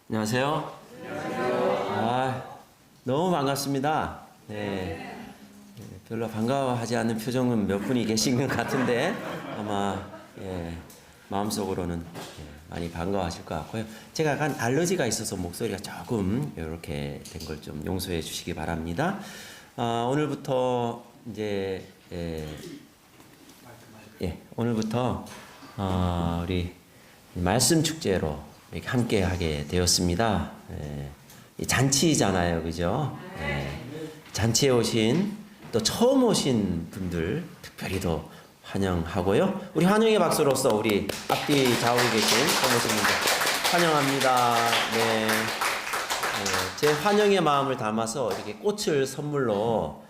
안녕하세요. 너무 반갑습니다. 네. 별로 반가워하지 않는 표정은 몇 분이 계신 것 같은데 아마 마음속으로는 많이 반가워하실 것 같고요. 제가 약간 알러지가 있어서 목소리가 조금 이렇게 된 걸 좀 용서해 주시기 바랍니다. 오늘부터 이제 오늘부터 우리 말씀 축제로 이렇게 함께 하게 되었습니다. 이 잔치잖아요, 그죠? 잔치에 오신 또 처음 오신 분들 특별히 더 환영하고요. 우리 환영의 박수로서 우리 앞뒤 좌우에 계신 처음 오신 분들 환영합니다. 네. 제 환영의 마음을 담아서 이렇게 꽃을 선물로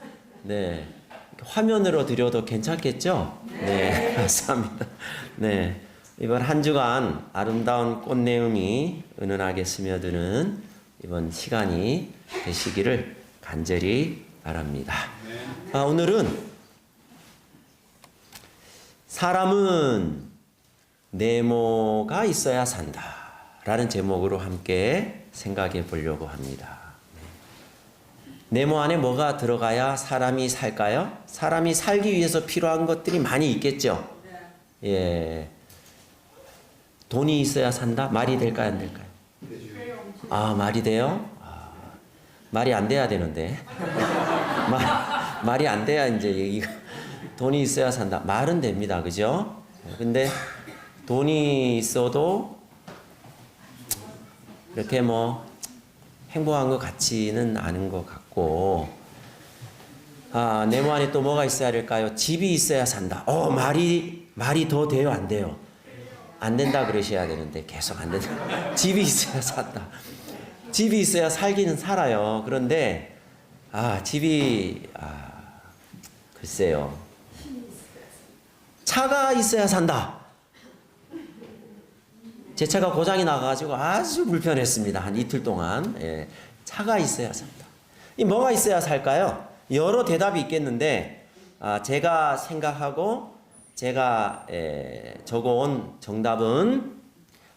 화면으로 드려도 괜찮겠죠? 네, 감사합니다. 네. 이번 한 주간 아름다운 꽃내음이 은은하게 스며드는 이번 시간이 되시기를 간절히 바랍니다. 오늘은 사람은 네모가 있어야 산다 라는 제목으로 함께 생각해 보려고 합니다. 네모 안에 뭐가 들어가야 사람이 살까요? 사람이 살기 위해서 필요한 것들이 많이 있겠죠? 돈이 있어야 산다? 말이 될까요, 안 될까요? 말이 돼요? 말이 안 돼야 되는데. 말이 안 돼야 이제 얘기가. 돈이 있어야 산다. 말은 됩니다. 그죠? 근데 돈이 있어도 이렇게 뭐 행복한 것 같지는 않은 것 같고, 네모 안에 또 뭐가 있어야 될까요? 집이 있어야 산다. 말이 더 돼요, 안 돼요? 안 된다 그러셔야 되는데 계속 안 된다. 집이 있어야 산다. 집이 있어야 살기는 살아요. 그런데 집이 글쎄요. 차가 있어야 산다. 제 차가 고장이 나가지고 아주 불편했습니다. 한 이틀 동안. 차가 있어야 산다. 이 뭐가 있어야 살까요? 여러 대답이 있겠는데 제가 생각하고 제가 적어온 정답은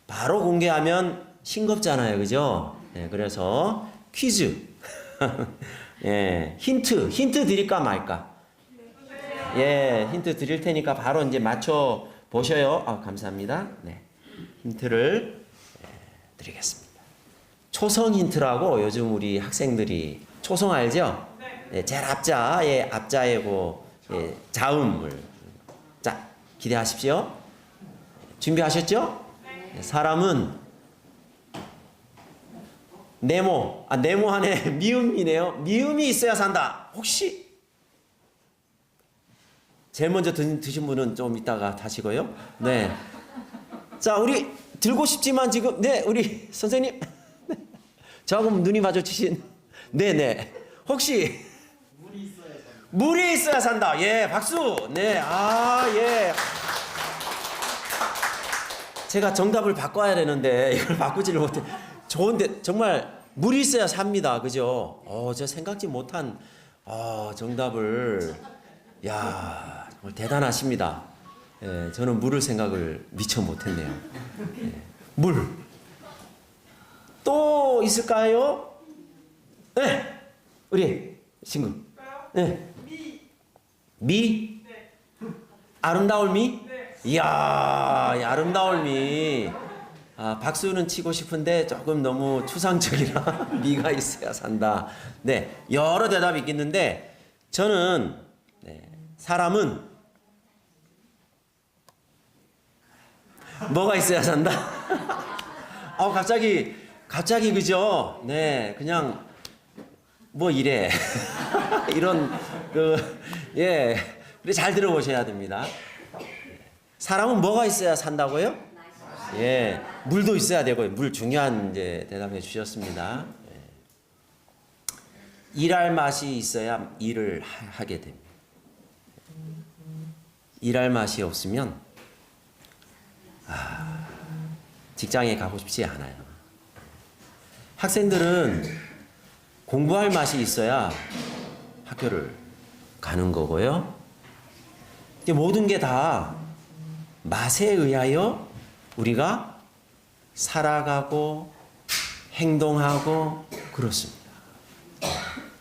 바로 공개하면 싱겁잖아요. 그죠? 그래서 퀴즈. 힌트 드릴까 말까? 힌트 드릴 테니까 바로 이제 맞춰 보셔요. 감사합니다. 힌트를 드리겠습니다. 초성 힌트라고 요즘 우리 학생들이 초성 알죠? 제일 앞자이고 자음을. 자, 기대하십시오. 준비하셨죠? 사람은 네모 안에 미음이네요. 미음이 있어야 산다. 혹시 제일 먼저 드신 분은 좀 이따가 다시고요. 네. 자, 우리 들고 싶지만 지금 우리 선생님 저하고 눈이 마주치신 혹시 물이 있어야 산다. 박수. 제가 정답을 바꿔야 되는데 이걸 바꾸지를 못해. 좋은데 정말 물이 있어야 삽니다. 그죠? 제가 생각지 못한 정답을 정말 대단하십니다. 저는 물을 생각을 미처 못했네요. 물. 또 있을까요? 우리 친구. 미? 아름다울 미? 이야, 아름다울 미. 박수는 치고 싶은데 조금 너무 추상적이라 미가 있어야 산다. 여러 대답이 있겠는데 저는 사람은 뭐가 있어야 산다? 갑자기 그죠? 그냥 뭐 이래. 이런 그래 잘 들어보셔야 됩니다. 사람은 뭐가 있어야 산다고요? 물도 있어야 되고요. 물 중요한 이제 대답해 주셨습니다. 일할 맛이 있어야 일을 하게 됩니다. 일할 맛이 없으면 직장에 가고 싶지 않아요. 학생들은 공부할 맛이 있어야 학교를 가는 거고요. 모든 게 다 맛에 의하여 우리가 살아가고 행동하고 그렇습니다.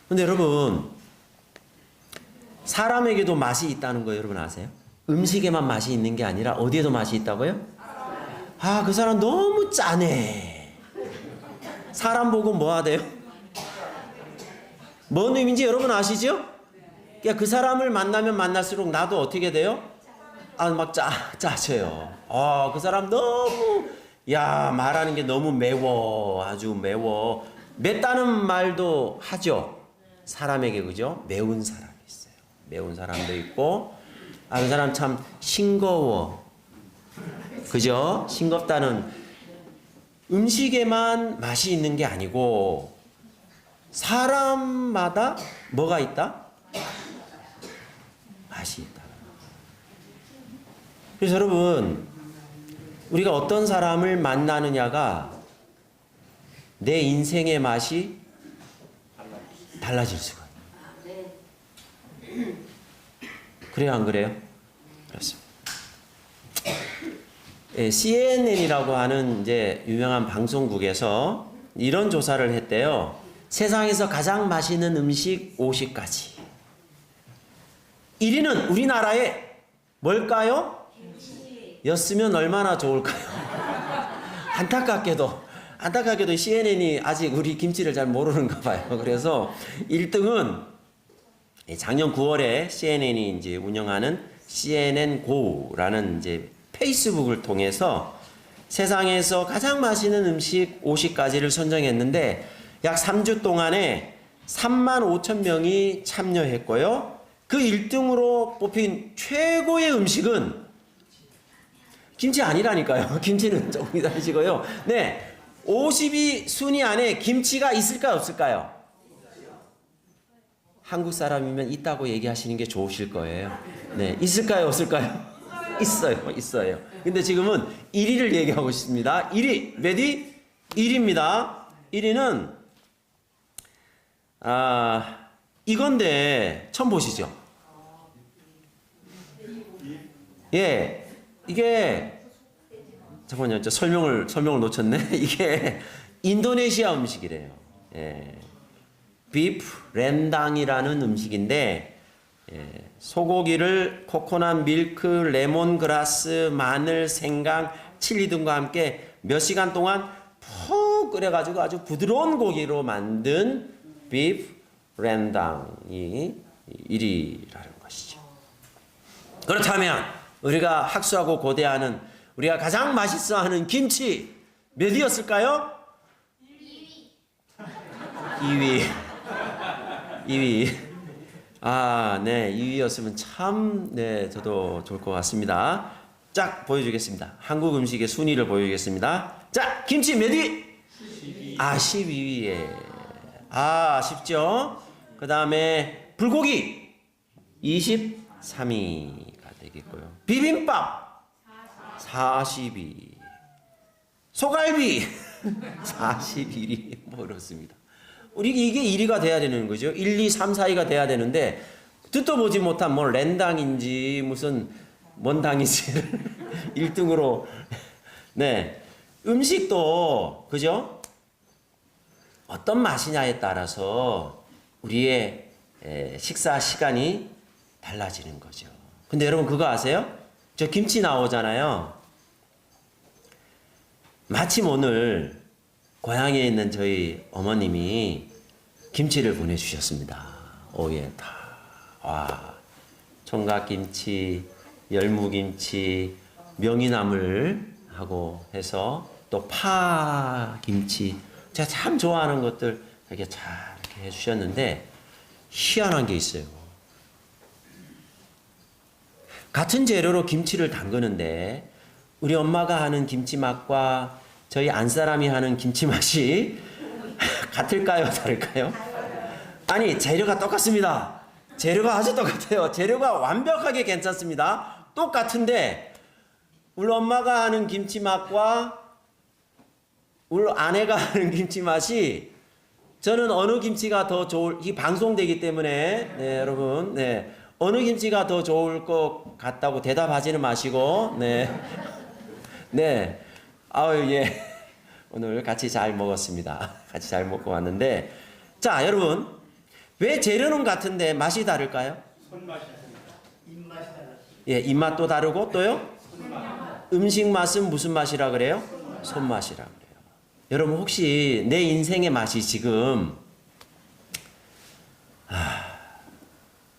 근데 여러분, 사람에게도 맛이 있다는 거 여러분 아세요? 음식에만 맛이 있는 게 아니라 어디에도 맛이 있다고요? 아, 그 사람 너무 짜네. 사람 보고 뭐 하대요? 뭔 의미인지 여러분 아시죠? 그러니까 그 사람을 만나면 만날수록 나도 어떻게 돼요? 아, 막 짜져요. 아, 그 사람 너무, 야, 말하는 게 너무 매워. 아주 매워. 맵다는 말도 하죠. 사람에게, 그죠? 매운 사람이 있어요. 매운 사람도 있고, 아, 그 사람 참 싱거워. 그죠? 싱겁다는, 음식에만 맛이 있는 게 아니고 사람마다 뭐가 있다? 맛이 있다. 그래서 여러분, 우리가 어떤 사람을 만나느냐가 내 인생의 맛이 달라질 수가 있어요. 그래요, 안 그래요? 그렇습니다. CNN이라고 하는 이제 유명한 방송국에서 이런 조사를 했대요. 세상에서 가장 맛있는 음식 50가지. 1위는 우리나라에 뭘까요? 였으면 얼마나 좋을까요? 안타깝게도 CNN이 아직 우리 김치를 잘 모르는가 봐요. 그래서 1등은 작년 9월에 CNN이 이제 운영하는 CNN GO라는 이제 페이스북을 통해서 세상에서 가장 맛있는 음식 50가지를 선정했는데 약 3주 동안에 3만 5천 명이 참여했고요. 그 1등으로 뽑힌 최고의 음식은 김치 아니라니까요. 김치는 조금 기다리시고요. 네, 52 순위 안에 김치가 있을까요, 없을까요? 한국 사람이면 있다고 얘기하시는 게 좋으실 거예요. 네, 있을까요, 없을까요? 있어요. 근데 지금은 1위를 얘기하고 싶습니다. 1위, 몇 위? 1위입니다. 1위는, 이건데, 처음 보시죠? 예, 이게, 잠깐만요, 설명을 놓쳤네. 이게 인도네시아 음식이래요. 예. 비프 렌당이라는 음식인데, 소고기를 코코넛 밀크, 레몬그라스, 마늘, 생강, 칠리 등과 함께 몇 시간 동안 푹 끓여가지고 아주 부드러운 고기로 만든 비프 렌당이 1위라는 것이죠. 그렇다면 우리가 학수하고 고대하는 우리가 가장 맛있어하는 김치 몇 위였을까요? 2위. 아, 네, 2위였으면 참, 네, 저도 좋을 것 같습니다. 쫙 보여주겠습니다. 한국 음식의 순위를 보여주겠습니다. 자, 김치 몇 위? 12위. 12위에. 쉽죠? 그 다음에 불고기 23위가 되겠고요. 비빔밥 42위. 소갈비 41위. 뭐 그렇습니다. 우리 이게 1위가 돼야 되는 거죠. 1, 2, 3, 4위가 돼야 되는데 듣도 보지 못한 뭐 랜당인지 무슨 뭔 당인지 1등으로 네. 음식도 그죠? 어떤 맛이냐에 따라서 우리의 식사 시간이 달라지는 거죠. 근데 여러분 그거 아세요? 저 김치 나오잖아요. 마침 오늘 고향에 있는 저희 어머님이 김치를 보내주셨습니다. 오예, 총각김치, 열무김치, 명이나물 하고 해서 또 파김치. 제가 참 좋아하는 것들 이렇게 잘 이렇게 해주셨는데 희한한 게 있어요. 같은 재료로 김치를 담그는데 우리 엄마가 하는 김치 맛과 저희 안사람이 하는 김치 맛이 같을까요? 다를까요? 아니, 재료가 똑같습니다. 재료가 아주 똑같아요. 재료가 완벽하게 괜찮습니다. 똑같은데 우리 엄마가 하는 김치 맛과 우리 아내가 하는 김치 맛이 저는 어느 김치가 더 이 방송되기 때문에 네, 여러분 네, 어느 김치가 더 좋을 것 같다고 대답하지는 마시고 네. 네. 아유, 예. 오늘 같이 잘 먹었습니다. 같이 잘 먹고 왔는데, 자, 여러분, 왜 재료는 같은데 맛이 다를까요? 손맛이 다릅니다. 입맛이 달라요. 예, 입맛도 다르고 또요? 음식 맛은 무슨 맛이라 그래요? 손맛이라 그래요. 여러분 혹시 내 인생의 맛이 지금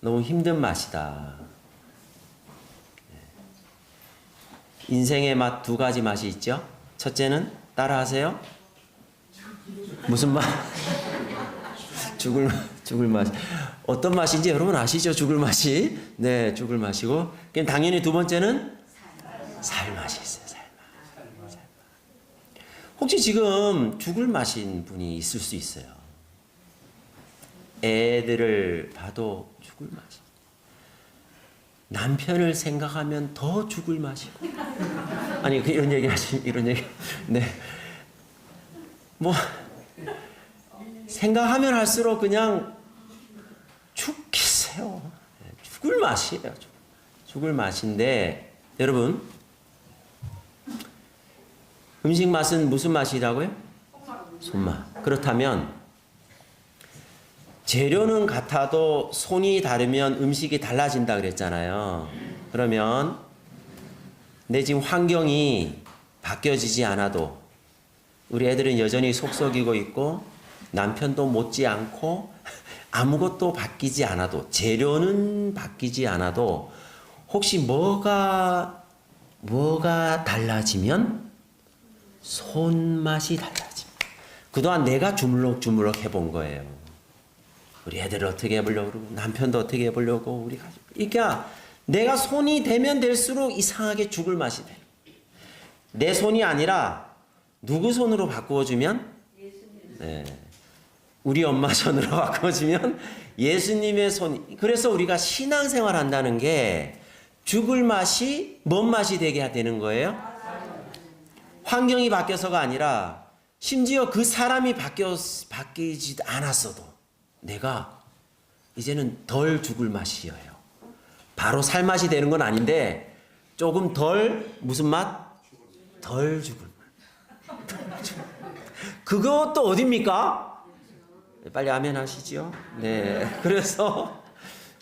너무 힘든 맛이다. 인생의 맛 두 가지 맛이 있죠. 첫째는 따라하세요. 무슨 맛? 죽을 맛. 어떤 맛인지 여러분 아시죠? 죽을 맛이. 네, 죽을 맛이고. 그럼 당연히 두 번째는 살 맛이 있어요. 살 맛. 혹시 지금 죽을 맛인 분이 있을 수 있어요. 애들을 봐도 죽을 맛이. 남편을 생각하면 더 죽을 맛이고. 아니 이런 얘기 하시 이런 얘기. 네. 뭐 생각하면 할수록 그냥 죽겠어요. 죽을 맛이에요. 죽을 맛인데 여러분 음식 맛은 무슨 맛이라고요? 손맛. 그렇다면 재료는 같아도 손이 다르면 음식이 달라진다 그랬잖아요. 그러면 내 지금 환경이 바뀌어지지 않아도 우리 애들은 여전히 속썩이고 있고 남편도 못지않고 아무것도 바뀌지 않아도 재료는 바뀌지 않아도 혹시 뭐가 달라지면 손맛이 달라집니다. 그동안 내가 주물럭주물럭 해본 거예요. 우리 애들을 어떻게 해보려고 그러고 남편도 어떻게 해보려고 우리 가족. 그러니까 내가 손이 되면 될수록 이상하게 죽을 맛이 돼. 내 손이 아니라 누구 손으로 바꾸어주면? 네. 우리 엄마 손으로 바꿔주면 예수님의 손. 그래서 우리가 신앙생활 한다는 게 죽을 맛이 뭔 맛이 되게 되는 거예요? 환경이 바뀌어서가 아니라 심지어 그 사람이 바뀌지 않았어도 내가 이제는 덜 죽을 맛이에요. 바로 살 맛이 되는 건 아닌데 조금 덜 무슨 맛? 덜 죽을 맛. 그것도 어딥니까? 빨리 아멘 하시지요. 네. 그래서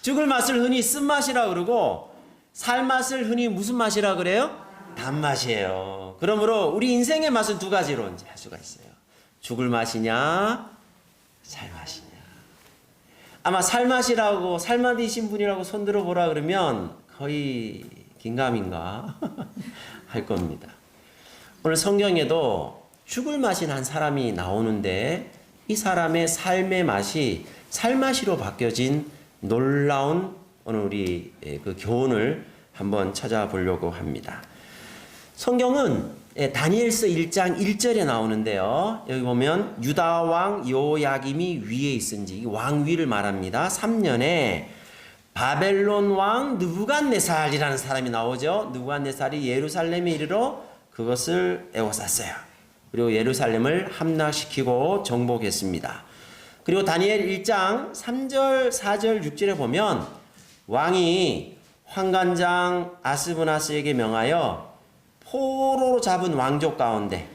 죽을 맛을 흔히 쓴맛이라 그러고 살 맛을 흔히 무슨 맛이라 그래요? 단맛이에요. 그러므로 우리 인생의 맛은 두 가지로 이제 할 수가 있어요. 죽을 맛이냐, 살 맛이냐. 아마 살 맛이라고 살맛이신 분이라고 손 들어 보라 그러면 거의 긴가민가 할 겁니다. 오늘 성경에도 죽을 맛인 한 사람이 나오는데 이 사람의 삶의 맛이 살맛이로 바뀌어진 놀라운 오늘 우리 그 교훈을 한번 찾아보려고 합니다. 성경은 다니엘서 1장 1절에 나오는데요. 여기 보면 유다 왕 요야김이 위에 있은지 왕위를 말합니다. 3년에 바벨론 왕 느부갓네살이라는 사람이 나오죠. 느부갓네살이 예루살렘에 이르러 그것을 에워쌌어요. 그리고 예루살렘을 함락시키고 정복했습니다. 그리고 다니엘 1장 3절, 4절, 6절에 보면 왕이 환관장 아스브나스에게 명하여 포로로 잡은 왕족 가운데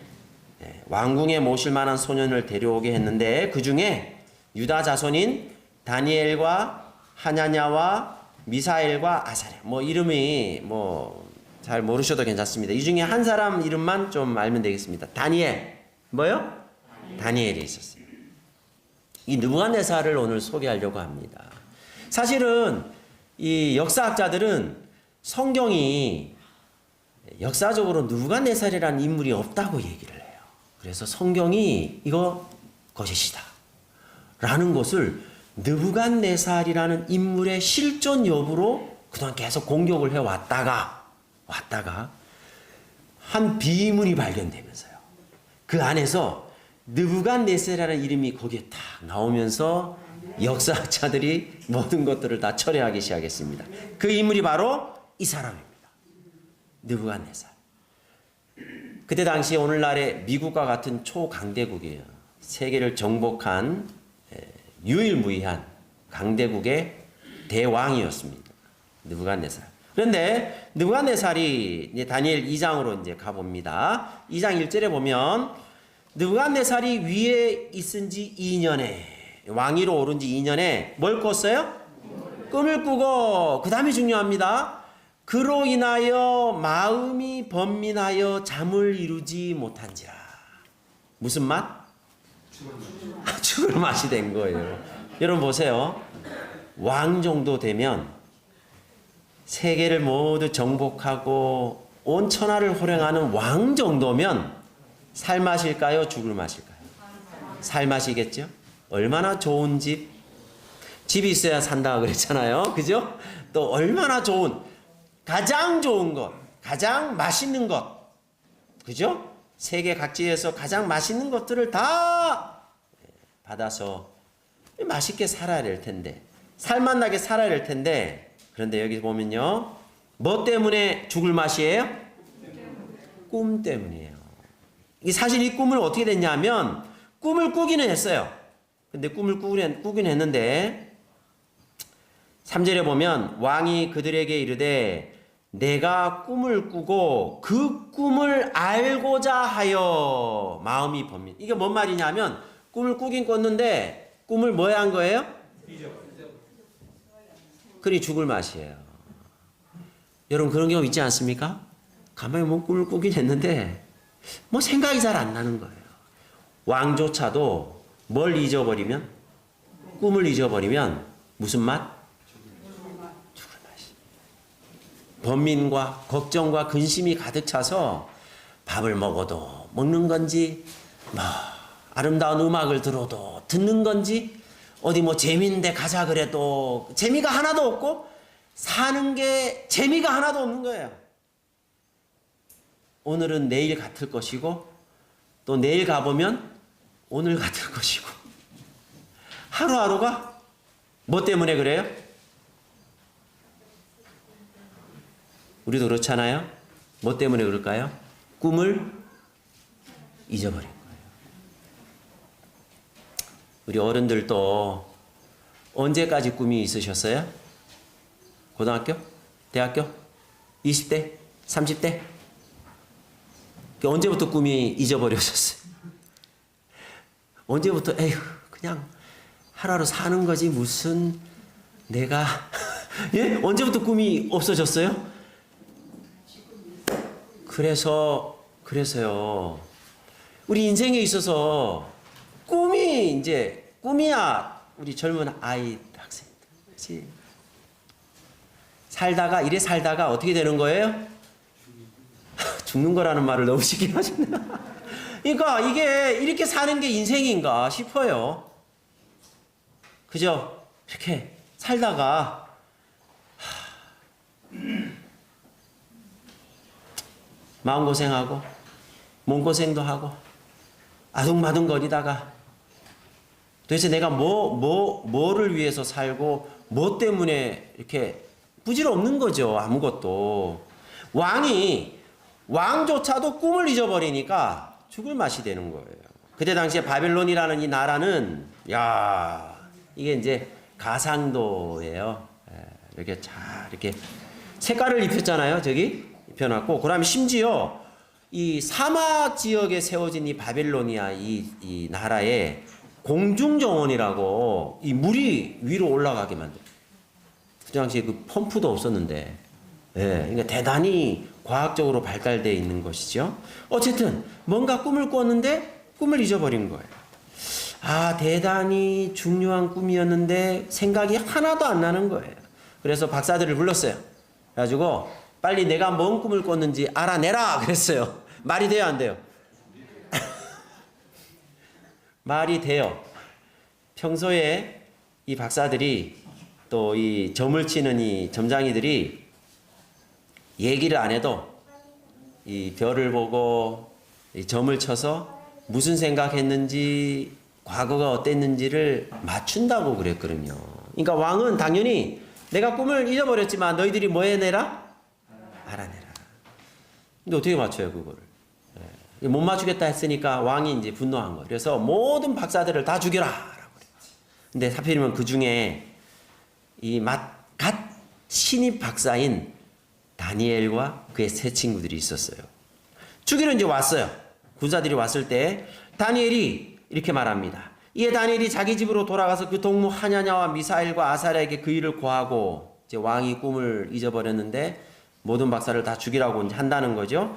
왕궁에 모실 만한 소년을 데려오게 했는데 그 중에 유다 자손인 다니엘과 하냐냐와 미사엘과 아사랴 이름이 잘 모르셔도 괜찮습니다. 이 중에 한 사람 이름만 좀 알면 되겠습니다. 다니엘. 뭐요? 다니엘이 있었어요. 이 느부갓네살을 오늘 소개하려고 합니다. 사실은 이 역사학자들은 성경이 역사적으로 느부갓네살이라는 인물이 없다고 얘기를 해요. 그래서 성경이 이거 거짓이다 라는 것을 느부갓네살이라는 인물의 실존 여부로 그동안 계속 공격을 해왔다가 한 비문이 발견되면서요. 그 안에서 느부갓네살이라는 이름이 거기에 딱 나오면서 역사학자들이 모든 것들을 다 철회하기 시작했습니다. 그 인물이 바로 이 사람입니다. 느부갓네살. 그때 당시 오늘날의 미국과 같은 초강대국이에요. 세계를 정복한 유일무이한 강대국의 대왕이었습니다. 느부갓네살. 그런데 느부갓네살이 이제 다니엘 2장으로 이제 가봅니다. 2장 1절에 보면 느부갓네살이 위에 있은 지 2년에 왕위로 오른 지 2년에 뭘 꿨어요? 꿈을 꾸고 그 다음에 중요합니다. 그로 인하여 마음이 번민하여 잠을 이루지 못한지라. 무슨 맛? 죽을 맛이 된 거예요. 여러분 보세요. 왕 정도 되면 세계를 모두 정복하고 온 천하를 호령하는 왕 정도면 살 맛일까요? 죽을 맛일까요? 살 맛이겠죠? 얼마나 좋은 집이 있어야 산다 그랬잖아요. 그죠? 또 얼마나 좋은, 가장 좋은 것, 가장 맛있는 것, 그죠? 세계 각지에서 가장 맛있는 것들을 다 받아서 맛있게 살아야 될 텐데, 살맛나게 살아야 될 텐데, 그런데 여기 보면요, 뭐 때문에 죽을 맛이에요? 꿈 때문이에요. 사실 이 꿈을 어떻게 됐냐면 꿈을 꾸기는 했어요. 근데 꿈을 꾸긴 했는데 3절에 보면 왕이 그들에게 이르되 내가 꿈을 꾸고 그 꿈을 알고자 하여 마음이 번민. 이게 뭔 말이냐면 꿈을 꾸긴 꿨는데 꿈을 뭐 한 거예요? 그리 죽을 맛이에요. 여러분 그런 경우 있지 않습니까? 가만히 뭐 꿈을 꾸긴 했는데 뭐 생각이 잘 안 나는 거예요. 왕조차도 뭘 잊어버리면, 꿈을 잊어버리면 무슨 맛? 죽을 맛이. 번민과 걱정과 근심이 가득 차서 밥을 먹어도 먹는 건지, 뭐 아름다운 음악을 들어도 듣는 건지, 어디 뭐 재미있는데 가자 그래도 재미가 하나도 없고 사는 게 재미가 하나도 없는 거예요. 오늘은 내일 같을 것이고 또 내일 가보면 오늘 같을 것이고 하루하루가 뭐 때문에 그래요? 우리도 그렇잖아요. 뭐 때문에 그럴까요? 꿈을 잊어버린 거예요. 우리 어른들도 언제까지 꿈이 있으셨어요? 고등학교? 대학교? 20대? 30대? 언제부터 꿈이 잊어버려졌어요? 언제부터 에휴 그냥 하루하루 사는 거지 무슨 내가 예? 언제부터 꿈이 없어졌어요? 그래서요. 우리 인생에 있어서 꿈이 이제 꿈이야 우리 젊은 아이 학생들. 그렇지? 살다가 어떻게 되는 거예요? 죽는 거라는 말을 너무 쉽게 하셨네. 그러니까 이게 이렇게 사는 게 인생인가 싶어요. 그죠? 이렇게 살다가 마음고생하고 몸고생도 하고 아둥바둥거리다가 도대체 내가 뭐를 위해서 살고 뭐 때문에 이렇게 부질없는 거죠. 아무것도. 왕조차도 꿈을 잊어버리니까 죽을 맛이 되는 거예요. 그때 당시에 바벨론이라는 이 나라는 이게 이제 가상도예요. 이렇게 이렇게 색깔을 입혔잖아요. 저기 입혀놨고 그다음에 심지어 이 사막 지역에 세워진 이 바벨로니아 이 나라에 공중정원이라고 이 물이 위로 올라가게 만든. 그 당시에 그 펌프도 없었는데, 그러니까 대단히 과학적으로 발달되어 있는 것이죠. 어쨌든 뭔가 꿈을 꿨는데 꿈을 잊어버린 거예요. 대단히 중요한 꿈이었는데 생각이 하나도 안 나는 거예요. 그래서 박사들을 불렀어요. 그래가지고 빨리 내가 뭔 꿈을 꿨는지 알아내라 그랬어요. 말이 돼요, 안 돼요? 말이 돼요. 평소에 이 박사들이 또 이 점을 치는 이 점장이들이 얘기를 안 해도 이 별을 보고 이 점을 쳐서 무슨 생각했는지 과거가 어땠는지를 맞춘다고 그랬거든요. 그러니까 왕은 당연히 내가 꿈을 잊어버렸지만 너희들이 뭐 해내라? 알아내라. 근데 어떻게 맞춰요 그거를? 못 맞추겠다 했으니까 왕이 이제 분노한 거예요. 그래서 모든 박사들을 다 죽여라 라고 그래요. 근데 하필이면 그 중에 이 갓 신입 박사인 다니엘과 그의 세 친구들이 있었어요. 죽이러 이제 왔어요. 군사들이 왔을 때 다니엘이 이렇게 말합니다. 이에 다니엘이 자기 집으로 돌아가서 그 동무 하냐냐와 미사엘과 아사랴에게 그 일을 고하고, 이제 왕이 꿈을 잊어버렸는데 모든 박사를 다 죽이라고 이제 한다는 거죠.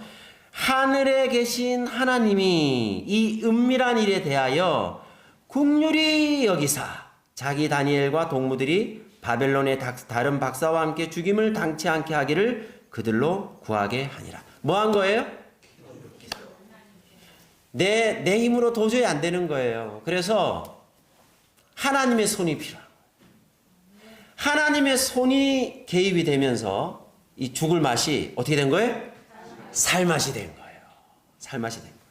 하늘에 계신 하나님이 이 은밀한 일에 대하여 긍휼히 여기사 자기 다니엘과 동무들이 바벨론의 다른 박사와 함께 죽임을 당치 않게 하기를 그들로 구하게 하니라. 뭐 한 거예요? 내 힘으로 도저히 안 되는 거예요. 그래서 하나님의 손이 필요해요. 하나님의 손이 개입이 되면서 이 죽을 맛이 어떻게 된 거예요? 살맛이 된 거예요. 살맛이 된 거예요.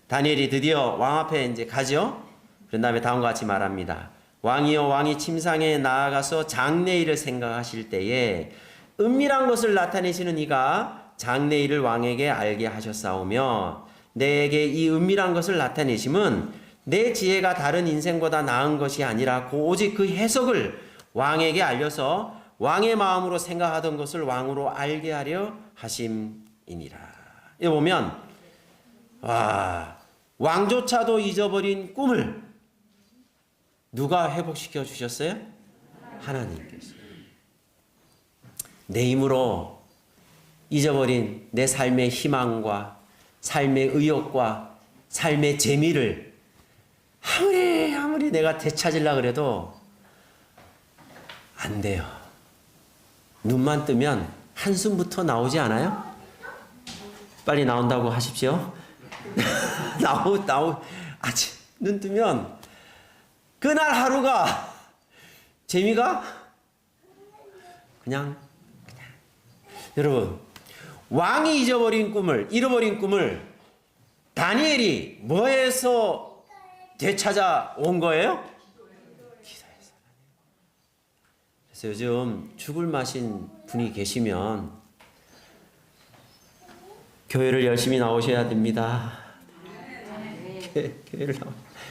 다니엘이 드디어 왕 앞에 이제 가죠. 그런 다음에 다음과 같이 말합니다. 왕이여, 왕이 침상에 나아가서 장래일을 생각하실 때에 은밀한 것을 나타내시는 이가 장래일을 왕에게 알게 하셨사오며, 내게 이 은밀한 것을 나타내심은 내 지혜가 다른 인생보다 나은 것이 아니라 오직 그 해석을 왕에게 알려서 왕의 마음으로 생각하던 것을 왕으로 알게 하려 하심이니라. 여기 보면 왕조차도 잊어버린 꿈을 누가 회복시켜 주셨어요? 하나님께서. 내 힘으로 잊어버린 내 삶의 희망과 삶의 의욕과 삶의 재미를 아무리 내가 되찾으려고 그래도 안 돼요. 눈만 뜨면 한숨부터 나오지 않아요? 빨리 나온다고 하십시오. 아침 눈 뜨면 그날 하루가 재미가 그냥. 여러분, 왕이 잃어버린 꿈을 다니엘이 뭐에서 되찾아 온 거예요? 기도에서. 그래서 요즘 죽을 맛인 분이 계시면 교회를 열심히 나오셔야 됩니다. 교회를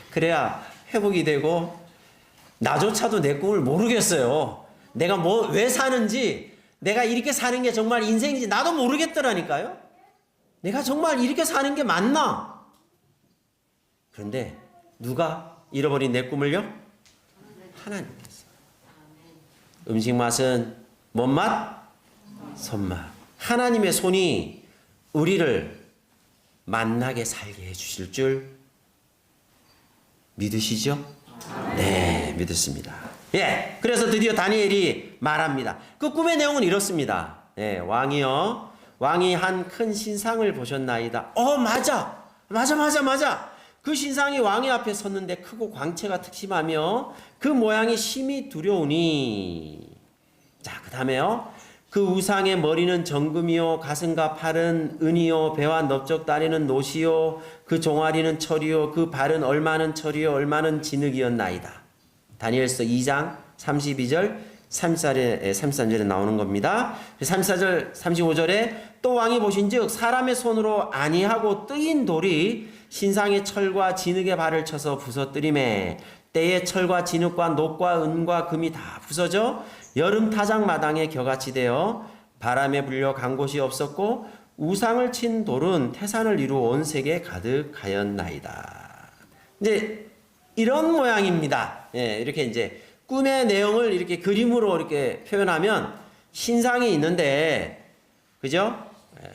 그래야 회복이 되고, 나조차도 내 꿈을 모르겠어요. 내가 왜 사는지, 내가 이렇게 사는 게 정말 인생인지 나도 모르겠더라니까요. 내가 정말 이렇게 사는 게 맞나? 그런데 누가 잃어버린 내 꿈을요? 하나님께서. 음식 맛은 뭔 맛? 손맛. 하나님의 손이 우리를 만나게 살게 해주실 줄 믿으시죠? 네, 믿습니다. 예, 그래서 드디어 다니엘이 말합니다. 그 꿈의 내용은 이렇습니다. 예, 왕이요, 왕이 한 큰 신상을 보셨나이다. 맞아. 그 신상이 왕의 앞에 섰는데 크고 광채가 특심하며 그 모양이 심히 두려우니. 자, 그 다음에요. 그 우상의 머리는 정금이요, 가슴과 팔은 은이요, 배와 넓적 다리는 노시요, 그 종아리는 철이요, 그 발은 얼마는 철이요, 얼마는 진흙이었나이다. 다니엘서 2장 32절 33절에 나오는 겁니다. 34절 35절에 또 왕이 보신즉 사람의 손으로 아니하고 뜨인 돌이 신상의 철과 진흙의 발을 쳐서 부서뜨리매 때에 철과 진흙과 녹과 은과 금이 다 부서져 여름 타작 마당에 겨같이 되어 바람에 불려 간 곳이 없었고 우상을 친 돌은 태산을 이루어 온 세계에 가득하였나이다. 이제 이런 모양입니다. 예, 이렇게 이제 꿈의 내용을 이렇게 그림으로 이렇게 표현하면 신상이 있는데, 그죠? 예,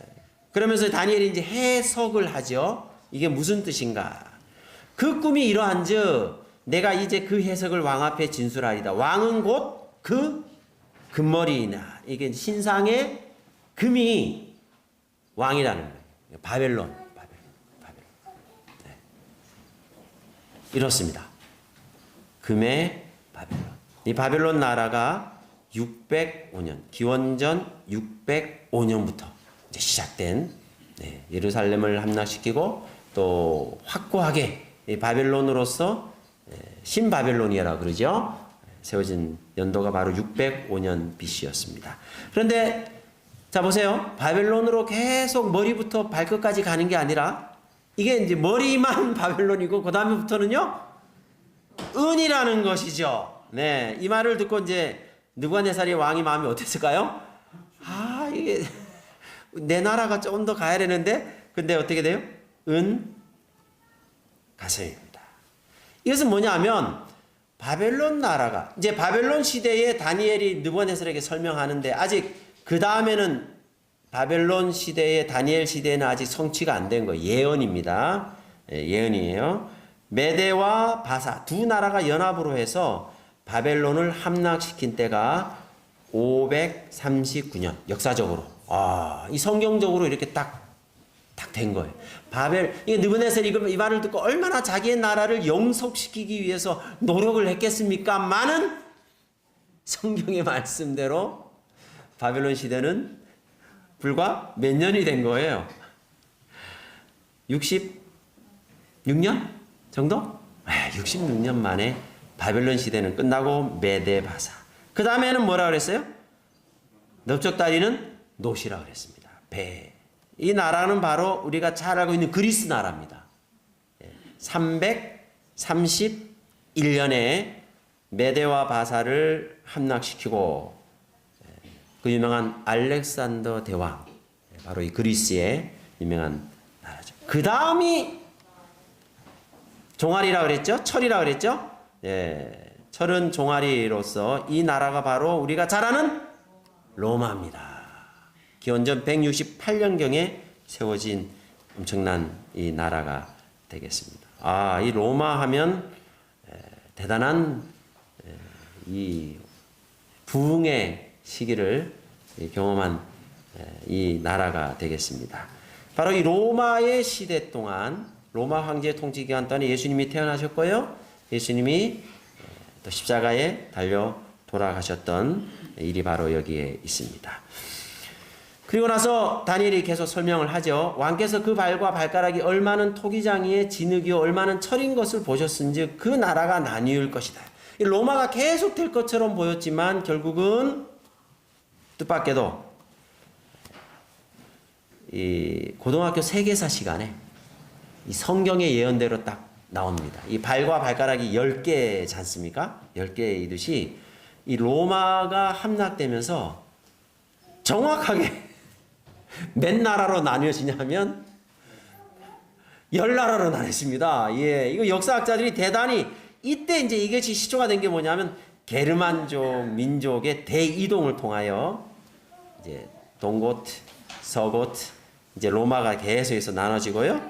그러면서 다니엘이 이제 해석을 하죠. 이게 무슨 뜻인가? 그 꿈이 이러한즉 내가 이제 그 해석을 왕 앞에 진술하리다. 왕은 곧 그 금머리이나, 이게 신상의 금이 왕이라는 거예요. 바벨론. 네. 이렇습니다. 금의 바벨론. 이 바벨론 나라가 605년, 기원전 605년부터 이제 시작된, 예루살렘을 함락시키고 또 확고하게 이 바벨론으로서 신바벨로니아라고 그러죠. 세워진 연도가 바로 605년 BC였습니다. 그런데 자 보세요. 바벨론으로 계속 머리부터 발끝까지 가는 게 아니라 이게 이제 머리만 바벨론이고 그 다음부터는요 은이라는 것이죠. 네, 이 말을 듣고 이제 느부갓네살의 왕이 마음이 어땠을까요? 이게 내 나라가 좀 더 가야 되는데, 근데 어떻게 돼요? 은, 가설입니다. 이것은 뭐냐면 바벨론 나라가 이제 바벨론 시대에 다니엘이 느부갓네살에게 설명하는데 아직 그 다음에는 바벨론 시대에 다니엘 시대에는 아직 성취가 안 된 거예요. 예언입니다. 예언이에요. 메대와 바사 두 나라가 연합으로 해서 바벨론을 함락시킨 때가 539년 역사적으로 이 성경적으로 이렇게 딱 된 거예요. 이게 느부갓네살이 이 말을 듣고 얼마나 자기의 나라를 영속시키기 위해서 노력을 했겠습니까? 많은 성경의 말씀대로 바벨론 시대는 불과 몇 년이 된 거예요. 66년 정도? 66년 만에 바벨론 시대는 끝나고 메데 바사. 그 다음에는 뭐라 그랬어요? 넓적다리는 노시라 그랬습니다. 배. 이 나라는 바로 우리가 잘 알고 있는 그리스 나라입니다. 331년에 메데와 바사를 함락시키고 그 유명한 알렉산더 대왕, 바로 이 그리스의 유명한 나라죠. 그 다음이 종아리라 그랬죠? 철이라 그랬죠? 철은 종아리로서 이 나라가 바로 우리가 잘 아는 로마입니다. 기원전 168년경에 세워진 엄청난 이 나라가 되겠습니다. 이 로마 하면 대단한 이 부흥의 시기를 경험한 이 나라가 되겠습니다. 바로 이 로마의 시대 동안 로마 황제의 통치 기간 동안에 예수님이 태어나셨고요. 예수님이 또 십자가에 달려 돌아가셨던 일이 바로 여기에 있습니다. 그리고 나서 다니엘이 계속 설명을 하죠. 왕께서 그 발과 발가락이 얼마는 토기장이에 진흙이요 얼마는 철인 것을 보셨은즉 그 나라가 나뉘을 것이다. 이 로마가 계속 될 것처럼 보였지만 결국은 뜻밖에도 이 고등학교 세계사 시간에 이 성경의 예언대로 딱 나옵니다. 이 발과 발가락이 10개지 않습니까? 10개이듯이 이 로마가 함락되면서 정확하게 몇 나라로 나뉘어지냐면 10나라로 나뉘었습니다. 이거 역사학자들이 대단히 이때 이제 이것이 시초가 된 게 뭐냐면 게르만족 민족의 대이동을 통하여 이제 동고트, 서고트, 이제 로마가 계속해서 나눠지고요.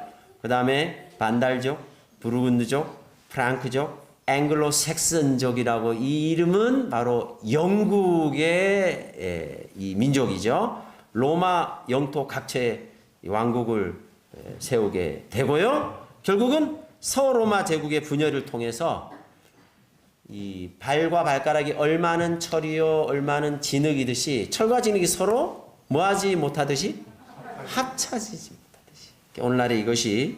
그 다음에 반달족, 부르근드족, 프랑크족, 앵글로 색슨족이라고 이 이름은 바로 영국의 이 민족이죠. 로마 영토 각처에 왕국을 세우게 되고요. 결국은 서로마 제국의 분열을 통해서 이 발과 발가락이 얼마는 철이요 얼마는 진흙이듯이 철과 진흙이 서로 뭐하지 못하듯이 합쳐지지 못하듯이 오늘날에 이것이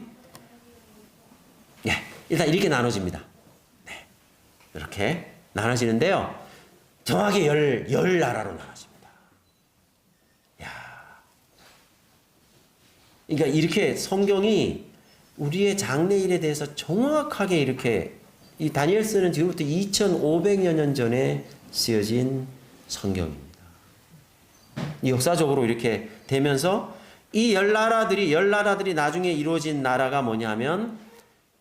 일단 이렇게 나눠집니다. 이렇게 나눠지는데요. 정확히 열 나라로 나눠집니다. 그러니까 이렇게 성경이 우리의 장래일에 대해서 정확하게 이렇게 이 다니엘서는 지금부터 2500여 년 전에 쓰여진 성경입니다. 역사적으로 이렇게 되면서 이 열 나라들이 나중에 이루어진 나라가 뭐냐면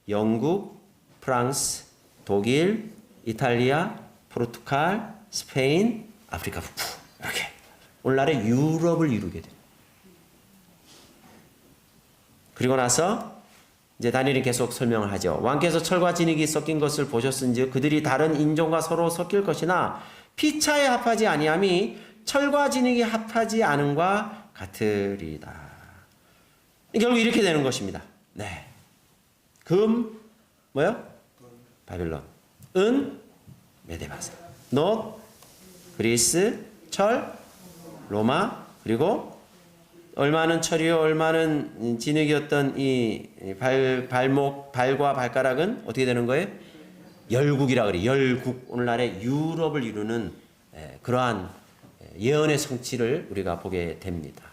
영국, 프랑스, 독일, 이탈리아, 포르투갈, 스페인, 아프리카 북부 이렇게 오늘날의 유럽을 이루게 됩니다. 그리고 나서 이제 다니엘이 계속 설명을 하죠. 왕께서 철과 진흙이 섞인 것을 보셨은즉 그들이 다른 인종과 서로 섞일 것이나 피차에 합하지 아니함이 철과 진흙이 합하지 않음과 같으리다. 결국 이렇게 되는 것입니다. 금 뭐요? 바빌론. 은 메데바사. 놋 그리스. 철 로마. 그리고 얼마는 철이요 얼마는 진흙이었던 이 발과 발가락은 어떻게 되는 거예요? 열국이라 그래. 열국. 오늘날의 유럽을 이루는 그러한 예언의 성취를 우리가 보게 됩니다.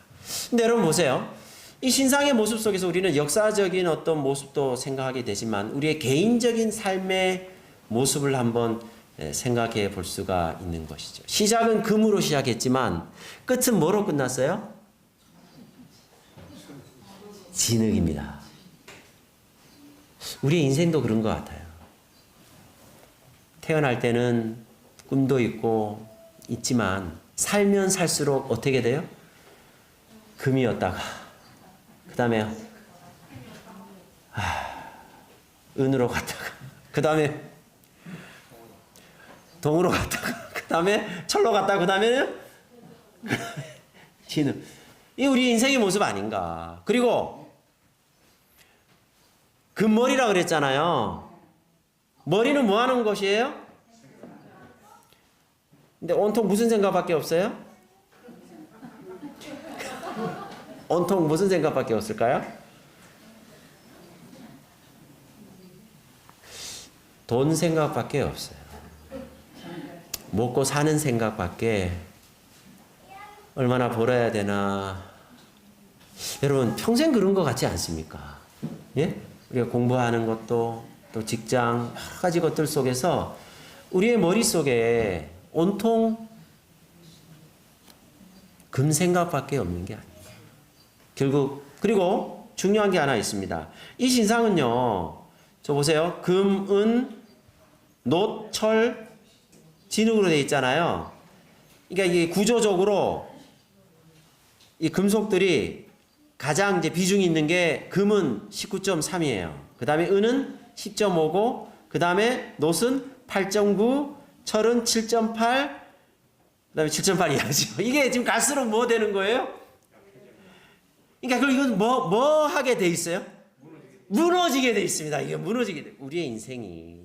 근데 여러분 보세요. 이 신상의 모습 속에서 우리는 역사적인 어떤 모습도 생각하게 되지만 우리의 개인적인 삶의 모습을 한번 생각해 볼 수가 있는 것이죠. 시작은 금으로 시작했지만 끝은 뭐로 끝났어요? 진흙입니다. 우리의 인생도 그런 것 같아요. 태어날 때는 꿈도 있고 있지만 살면 살수록 어떻게 돼요? 금이었다가 그 다음에 은으로 갔다가 그 다음에 동으로 갔다가 그 다음에 철로 갔다가 그 다음에는 진흙. 이 우리 인생의 모습 아닌가. 그리고 금머리라 그랬잖아요. 머리는 뭐 하는 것이에요? 근데 온통 무슨 생각밖에 없어요? 온통 무슨 생각밖에 없을까요? 돈 생각밖에 없어요. 먹고 사는 생각밖에. 얼마나 벌어야 되나. 여러분 평생 그런 것 같지 않습니까? 예? 우리가 공부하는 것도 또 직장 여러 가지 것들 속에서 우리의 머릿속에 온통 금 생각밖에 없는 게 아니에요. 결국 그리고 중요한 게 하나 있습니다. 이 신상은요. 저 보세요. 금, 은, 노, 철, 진흙으로 되어 있잖아요. 그러니까 이게 구조적으로 이 금속들이 가장 이제 비중이 있는 게 금은 19.3이에요. 그 다음에 은은 10.5고 그 다음에 놋은 8.9, 철은 7.8, 그 다음에 7.8 이하죠. 이게 지금 갈수록 뭐 되는 거예요? 그러니까 그럼 이건 뭐 하게 돼 있어요? 무너지게 돼 있습니다. 이게 무너지게 돼. 우리의 인생이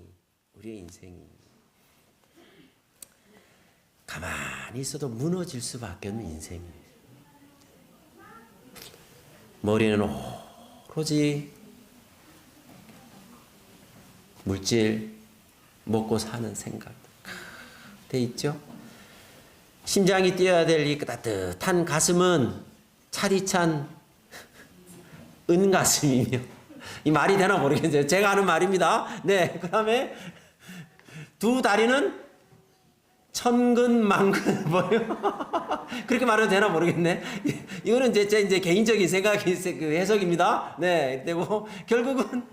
가만히 있어도 무너질 수밖에 없는 인생이에요. 머리는 오로지 물질, 먹고 사는 생각 돼 있죠. 심장이 뛰어야 될 이 따뜻한 가슴은 차디찬 은가슴이며, 이 말이 되나 모르겠어요. 제가 하는 말입니다. 네, 그 다음에 두 다리는 천근만근 뭐요? 그렇게 말해도 되나 모르겠네. 이거는 제 이제 개인적인 생각이 그 해석입니다. 네, 되고 결국은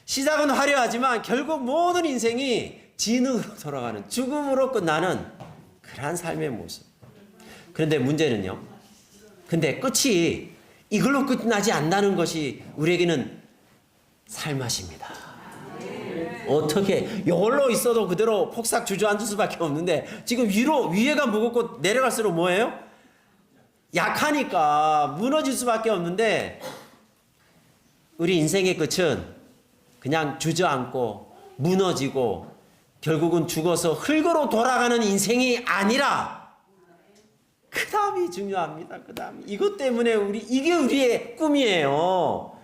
시작은 화려하지만 결국 모든 인생이 진흙으로 돌아가는, 죽음으로 끝나는 그러한 삶의 모습. 그런데 문제는요. 근데 끝이 이걸로 끝나지 않는다는 것이 우리에게는 살맛입니다. 어떻게 이걸로 있어도 그대로 폭삭 주저앉을 수밖에 없는데 지금 위에가 무겁고 내려갈수록 뭐예요? 약하니까 무너질 수밖에 없는데 우리 인생의 끝은 그냥 주저앉고 무너지고 결국은 죽어서 흙으로 돌아가는 인생이 아니라 그 다음이 중요합니다. 그 다음 이것 때문에 이게 우리의 꿈이에요.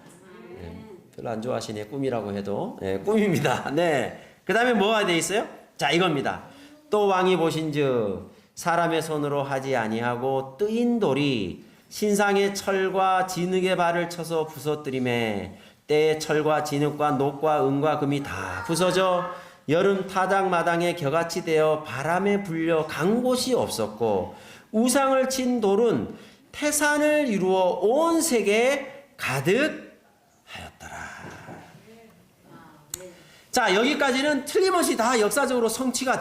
별로 안 좋아하시네. 꿈이라고 해도 꿈입니다. 네. 그 다음에 뭐가 돼 있어요? 자, 이겁니다. 또 왕이 보신즉 사람의 손으로 하지 아니하고 뜨인 돌이 신상의 철과 진흙의 발을 쳐서 부서뜨리매 때에 철과 진흙과 녹과 은과 금이 다 부서져 여름 타작마당에 겨같이 되어 바람에 불려 간 곳이 없었고 우상을 친 돌은 태산을 이루어 온 세계에 가득 하였더라. 자, 여기까지는 틀림없이 다 역사적으로 성취가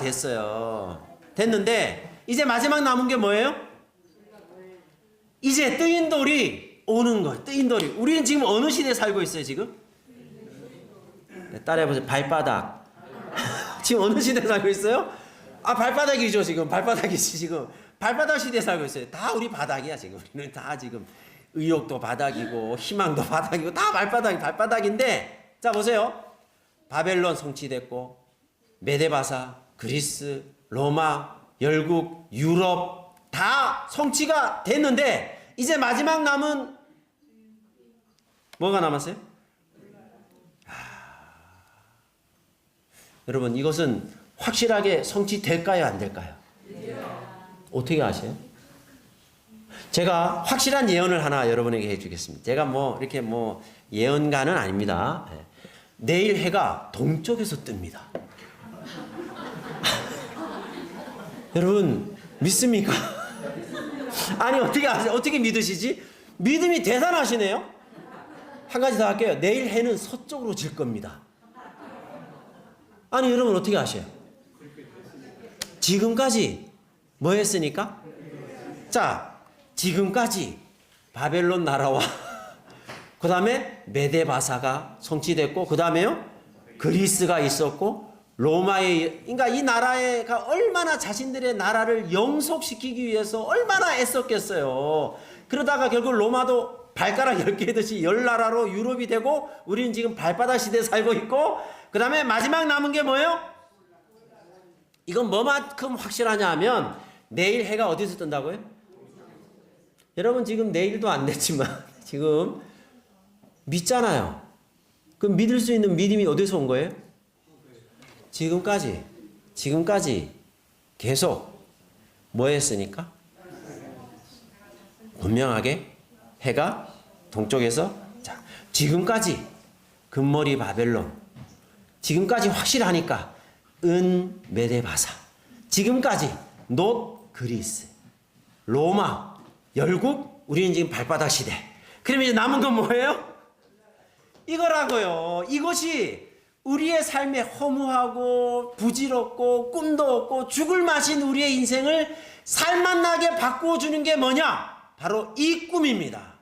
됐는데 이제 마지막 남은 게 뭐예요? 이제 뜨인 돌이 오는 것. 뜨인 돌이. 우리는 지금 어느 시대에 살고 있어요, 지금? 네, 따라해보세요. 발바닥. 지금 어느 시대에 살고 있어요? 발바닥이죠, 지금. 발바닥이지, 지금. 발바닥 시대에 살고 있어요. 다 우리 바닥이야, 지금. 우리는 다 지금. 의욕도 바닥이고 희망도 바닥이고 다 발바닥인데 자 보세요. 바벨론 성취됐고 메데바사, 그리스, 로마, 열국, 유럽 다 성취가 됐는데 이제 마지막 남은 뭐가 남았어요? 여러분 이것은 확실하게 성취될까요? 안 될까요? 어떻게 아세요? 제가 확실한 예언을 하나 여러분에게 해주겠습니다. 제가 이렇게 예언가는 아닙니다. 내일 해가 동쪽에서 뜹니다. 여러분 믿습니까? 아니 어떻게 아세요? 어떻게 믿으시지? 믿음이 대단하시네요. 한 가지 더 할게요. 내일 해는 서쪽으로 질 겁니다. 아니 여러분 어떻게 아셔요? 지금까지 뭐 했으니까? 자, 지금까지 바벨론 나라와 그 다음에 메데바사가 성취됐고 그 다음에요 그리스가 있었고 로마의 그러니까 이 나라가 얼마나 자신들의 나라를 영속시키기 위해서 얼마나 애썼겠어요. 그러다가 결국 로마도 발가락 10개듯이 10나라로 유럽이 되고 우리는 지금 발바닥 시대에 살고 있고 그 다음에 마지막 남은 게 뭐예요? 이건 뭐만큼 확실하냐 하면 내일 해가 어디서 뜬다고요? 여러분 지금 내일도 안 됐지만 지금 믿잖아요. 그럼 믿을 수 있는 믿음이 어디서 온 거예요? 지금까지 계속 뭐 했으니까? 분명하게 해가 동쪽에서 자 지금까지 금머리 바벨론 지금까지 확실하니까 은 메데바사 지금까지 놋 그리스 로마 열국 우리는 지금 발바닥 시대 그러면 이제 남은 건 뭐예요? 이거라고요. 이것이 우리의 삶에 허무하고 부질없고 꿈도 없고 죽을 맛인 우리의 인생을 살맛나게 바꾸어주는 게 뭐냐? 바로 이 꿈입니다.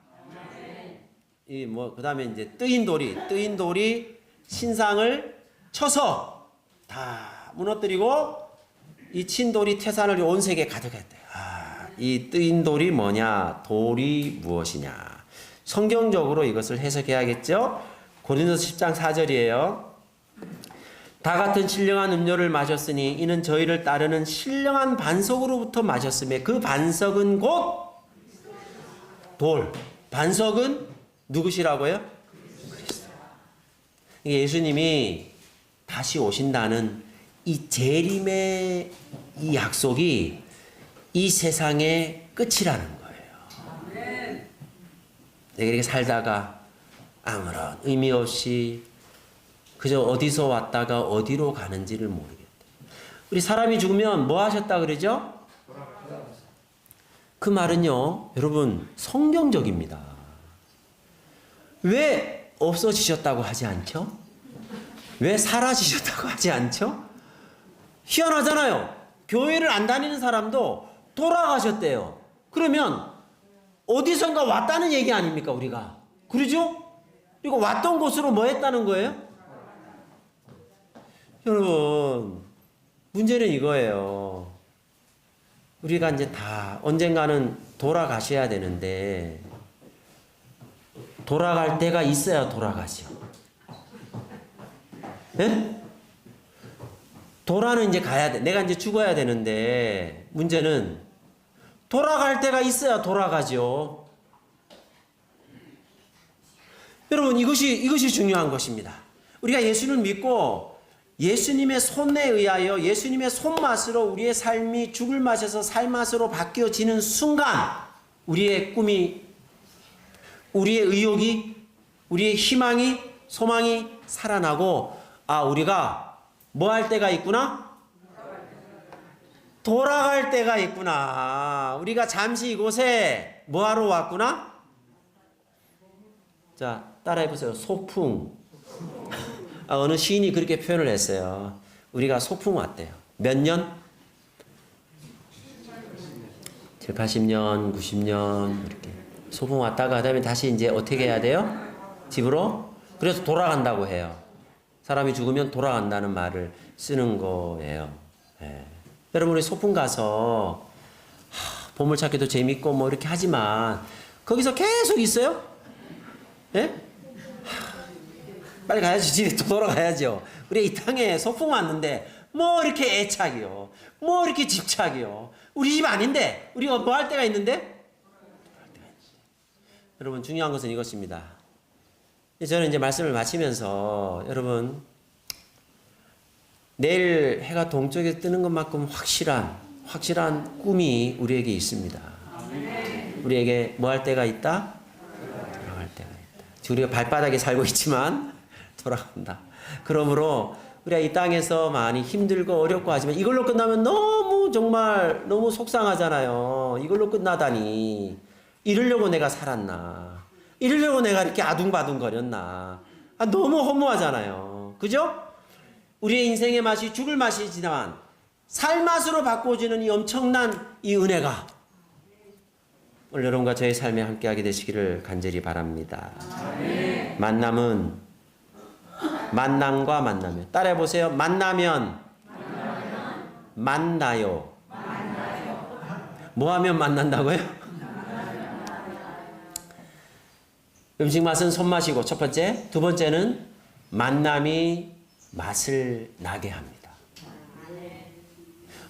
이 뭐 그다음에 이제 뜨인 돌이 신상을 쳐서 다 무너뜨리고 이 친돌이 태산을 온 세계에 가득했대요. 이 뜨인 돌이 뭐냐? 돌이 무엇이냐? 성경적으로 이것을 해석해야겠죠? 고린도서 10장 4절이에요. 다 같은 신령한 음료를 마셨으니 이는 저희를 따르는 신령한 반석으로부터 마셨으며 그 반석은 곧 돌. 반석은 누구시라고요? 그리스도. 예수님이 다시 오신다는 이 재림의 이 약속이 이 세상의 끝이라는 거예요. 내가 이렇게 살다가 아무런 의미 없이 그저 어디서 왔다가 어디로 가는지를 모르겠다. 우리 사람이 죽으면 뭐 하셨다 그러죠? 그 말은요, 여러분 성경적입니다. 왜 없어지셨다고 하지 않죠? 왜 사라지셨다고 하지 않죠? 희한하잖아요. 교회를 안 다니는 사람도 돌아가셨대요. 그러면 어디선가 왔다는 얘기 아닙니까 우리가? 그러죠? 그리고 왔던 곳으로 뭐 했다는 거예요? 여러분 문제는 이거예요. 우리가 이제 다 언젠가는 돌아가셔야 되는데 돌아갈 때가 있어야 돌아가죠. 네? 돌아는 이제 가야 돼. 내가 이제 죽어야 되는데 문제는 돌아갈 때가 있어야 돌아가죠. 여러분 이것이 중요한 것입니다. 우리가 예수를 믿고 예수님의 손에 의하여 예수님의 손맛으로 우리의 삶이 죽을 맛에서 살맛으로 바뀌어지는 순간 우리의 꿈이 우리의 의욕이 우리의 희망이 소망이 살아나고 우리가 뭐 할 때가 있구나? 돌아갈 때가 있구나. 우리가 잠시 이곳에 뭐 하러 왔구나? 자, 따라해보세요. 소풍. 어느 시인이 그렇게 표현을 했어요. 우리가 소풍 왔대요. 몇 년? 7, 80년, 90년 이렇게 소풍 왔다가 그다음에 다시 이제 어떻게 해야 돼요? 집으로? 그래서 돌아간다고 해요. 사람이 죽으면 돌아간다는 말을 쓰는 거예요. 예. 여러분 우리 소풍 가서 보물찾기도 재밌고 뭐 이렇게 하지만 거기서 계속 있어요? 예? 빨리 가야지. 집에 또 돌아가야죠. 우리 이 땅에 소풍 왔는데 뭐 이렇게 애착이요. 뭐 이렇게 집착이요. 우리 집 아닌데 우리가 뭐 할 때가 있는데? 여러분 중요한 것은 이것입니다. 저는 이제 말씀을 마치면서 여러분 내일 해가 동쪽에 뜨는 것만큼 확실한 꿈이 우리에게 있습니다. 우리에게 뭐 할 때가 있다? 돌아갈 때가 있다. 우리가 발바닥에 살고 있지만 돌아간다. 그러므로 우리가 이 땅에서 많이 힘들고 어렵고 하지만 이걸로 끝나면 정말 너무 속상하잖아요. 이걸로 끝나다니 이러려고 내가 살았나. 이러려고 내가 이렇게 아둥바둥 거렸나. 너무 허무하잖아요. 그죠? 우리의 인생의 맛이 죽을 맛이지만 살맛으로 바꿔주는 이 엄청난 이 은혜가 오늘 여러분과 저의 삶에 함께하게 되시기를 간절히 바랍니다. 만남은 만남과 만나면 따라해보세요. 만나면 만나요. 뭐 하면 만난다고요? 음식 맛은 손맛이고 첫 번째. 두 번째는 만남이 맛을 나게 합니다.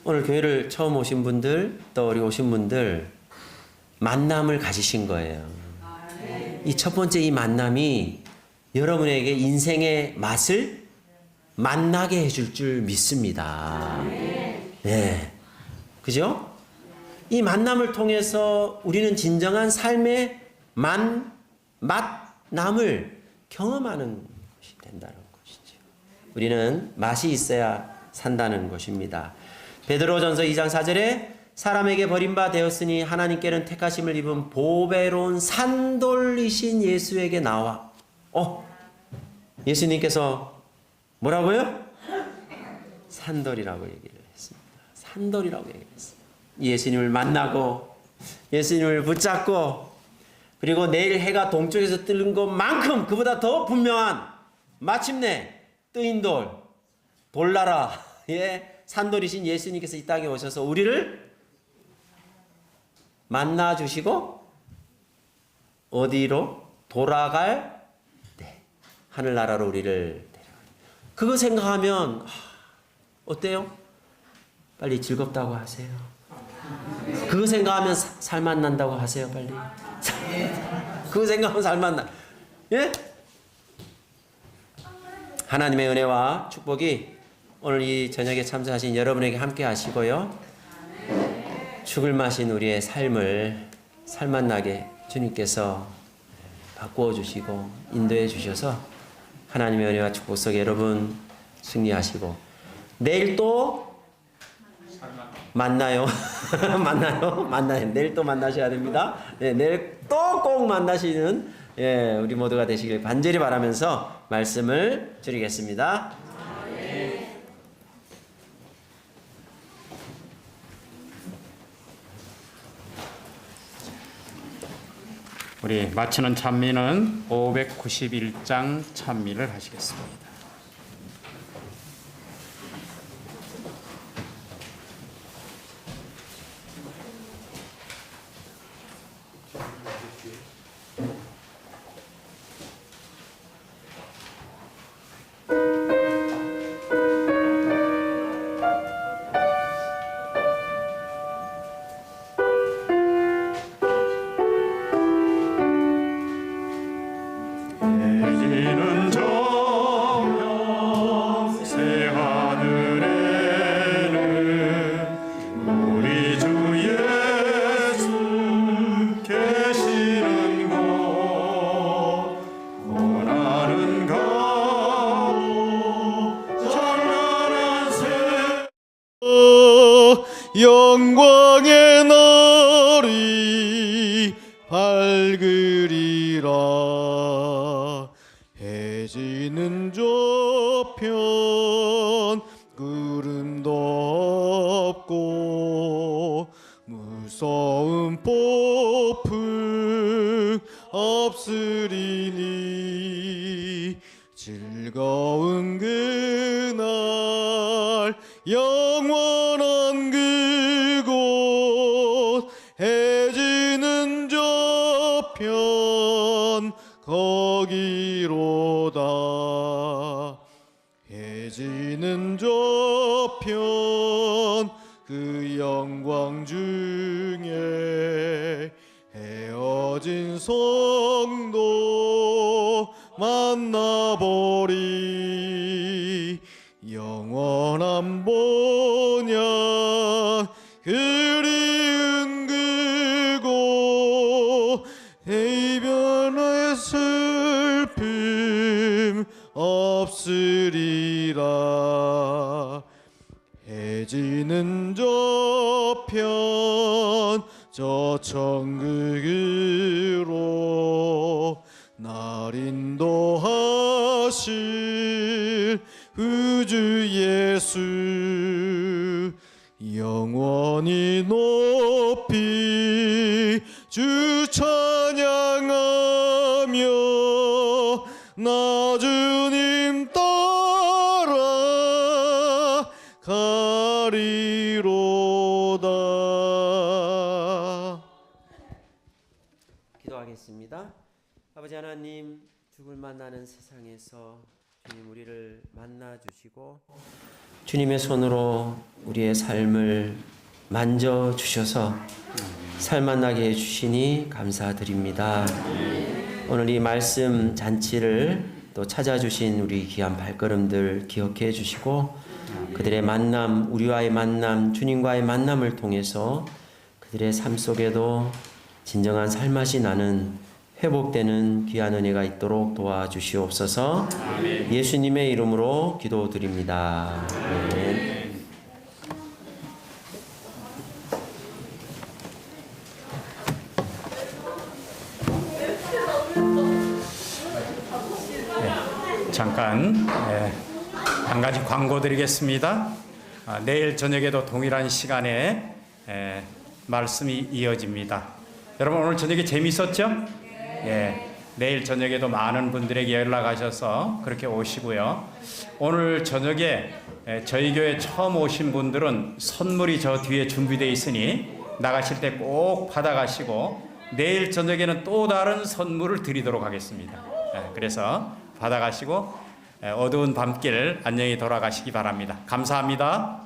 오늘 교회를 처음 오신 분들 또 우리 오신 분들 만남을 가지신 거예요. 이 첫 번째 이 만남이 여러분에게 인생의 맛을 만나게 해줄 줄 믿습니다. 네. 그죠? 이 만남을 통해서 우리는 진정한 삶의 맛남을 경험하는 것이 된다는 것이죠. 우리는 맛이 있어야 산다는 것입니다. 베드로전서 2장 4절에 사람에게 버림바 되었으니 하나님께는 택하심을 입은 보배로운 산돌이신 예수에게 나와. 예수님께서 뭐라고요? 산돌이라고 얘기를 했습니다. 산돌이라고 얘기를 했습니다. 예수님을 만나고 예수님을 붙잡고 그리고 내일 해가 동쪽에서 뜨는 것만큼 그보다 더 분명한 마침내 뜨인 돌, 돌나라의 산돌이신 예수님께서 이 땅에 오셔서 우리를 만나주시고 어디로 돌아갈 하늘나라로 우리를 데려가요. 그거 생각하면 어때요? 빨리 즐겁다고 하세요. 그거 생각하면 살맛 난다고 하세요. 빨리. 그거 생각하면 살맛 나. 예? 하나님의 은혜와 축복이 오늘 이 저녁에 참석하신 여러분에게 함께 하시고요. 죽을 맛인 우리의 삶을 살맛 나게 주님께서 바꾸어 주시고 인도해 주셔서 하나님의 은혜와 축복 속에 여러분 승리하시고 내일 또 만나요. 만나요. 내일 또 만나셔야 됩니다. 네, 내일 또 꼭 만나시는 우리 모두가 되시길 간절히 바라면서 말씀을 드리겠습니다. 우리 마치는 찬미는 591장 찬미를 하시겠습니다. 해지는 저녁 새 하늘에는 우리 주 예수 계시는 곳 고난은 가도 찬란한 새 영광의 날이 밝으리라. 해지는 저편 구름도 없고 무서운 폭풍 없으리니 즐거운 그날 영원한 그곳 해지는 저편 거기로다. 해지는 저편 그 영광 중에 헤어진 성도 만나보리. 영원한 본향 그리운 그곳 이별의 슬픔 없으리라. 해지는 저편 저 천국으로 하실 우주 예수 영원히 높이 주 찬양하며 나 주님 따라 가리로다. 기도하겠습니다. 아버지 하나님, 죽을 만나는 세상에서 주님 우리를 만나 주시고 주님의 손으로 우리의 삶을 만져 주셔서 살만나게 해 주시니 감사드립니다. 오늘 이 말씀 잔치를 또 찾아주신 우리 귀한 발걸음들 기억해 주시고 그들의 만남, 우리와의 만남, 주님과의 만남을 통해서 그들의 삶 속에도 진정한 살맛이 나는 회복되는 귀한 은혜가 있도록 도와주시옵소서. 예수님의 이름으로 기도드립니다. 아멘. 잠깐 한 가지 광고 드리겠습니다. 내일 저녁에도 동일한 시간에 말씀이 이어집니다. 여러분 오늘 저녁에 재밌었죠? 내일 저녁에도 많은 분들에게 연락하셔서 그렇게 오시고요. 오늘 저녁에 저희 교회 처음 오신 분들은 선물이 저 뒤에 준비되어 있으니 나가실 때 꼭 받아가시고 내일 저녁에는 또 다른 선물을 드리도록 하겠습니다. 그래서 받아가시고 어두운 밤길 안녕히 돌아가시기 바랍니다. 감사합니다.